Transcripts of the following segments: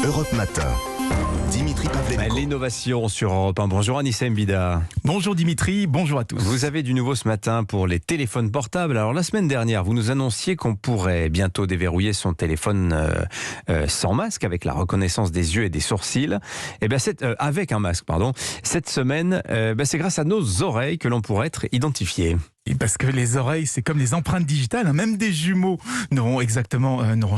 Europe Matin. Dimitri Pavlenko. L'innovation sur Europe 1. Bonjour Anissa Mbida. Bonjour Dimitri, bonjour à tous. Vous avez du nouveau ce matin pour les téléphones portables. Alors la semaine dernière, vous nous annonciez qu'on pourrait bientôt déverrouiller son téléphone sans masque, avec la reconnaissance des yeux et des sourcils. Et bien avec un masque, pardon. Cette semaine, c'est grâce à nos oreilles que l'on pourrait être identifié. Parce que les oreilles, c'est comme les empreintes digitales, même des jumeaux n'auront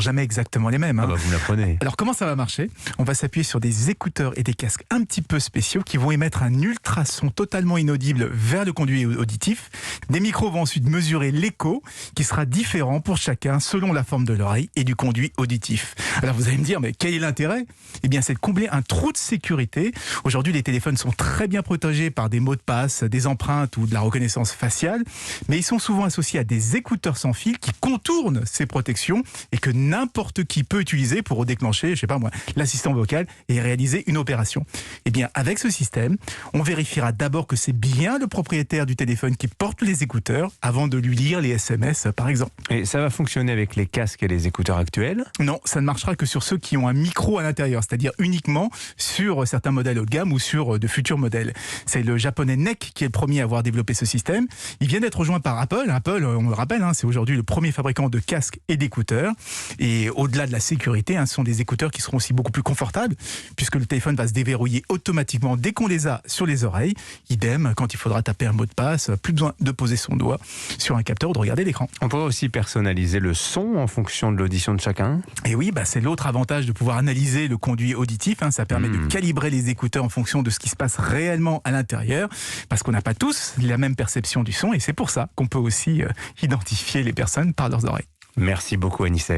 jamais exactement les mêmes. Vous l'apprenez. Alors comment ça va marcher ? On va s'appuyer sur des écouteurs et des casques un petit peu spéciaux qui vont émettre un ultrason totalement inaudible vers le conduit auditif. Des micros vont ensuite mesurer l'écho qui sera différent pour chacun selon la forme de l'oreille et du conduit auditif. Alors vous allez me dire, mais quel est l'intérêt ? Eh bien c'est de combler un trou de sécurité. Aujourd'hui les téléphones sont très bien protégés par des mots de passe, des empreintes ou de la reconnaissance faciale. Mais ils sont souvent associés à des écouteurs sans fil qui contournent ces protections et que n'importe qui peut utiliser pour déclencher, l'assistant vocal et réaliser une opération. Eh bien, avec ce système, on vérifiera d'abord que c'est bien le propriétaire du téléphone qui porte les écouteurs avant de lui lire les SMS, par exemple. Et ça va fonctionner avec les casques et les écouteurs actuels ? Non, ça ne marchera que sur ceux qui ont un micro à l'intérieur, c'est-à-dire uniquement sur certains modèles haut de gamme ou sur de futurs modèles. C'est le japonais NEC qui est le premier à avoir développé ce système. Il vient d'être rejoint par Apple. Apple, on le rappelle, c'est aujourd'hui le premier fabricant de casques et d'écouteurs. Et au-delà de la sécurité, ce sont des écouteurs qui seront aussi beaucoup plus confortables, puisque le téléphone va se déverrouiller automatiquement dès qu'on les a sur les oreilles. Idem, quand il faudra taper un mot de passe, plus besoin de poser son doigt sur un capteur ou de regarder l'écran. On pourrait aussi personnaliser le son en fonction de l'audition de chacun. Et oui, c'est l'autre avantage de pouvoir analyser le conduit auditif. Ça permet de calibrer les écouteurs en fonction de ce qui se passe réellement à l'intérieur, parce qu'on n'a pas tous la même perception du son, et c'est pour ça qu'on peut aussi identifier les personnes par leurs oreilles. Merci beaucoup Anissa.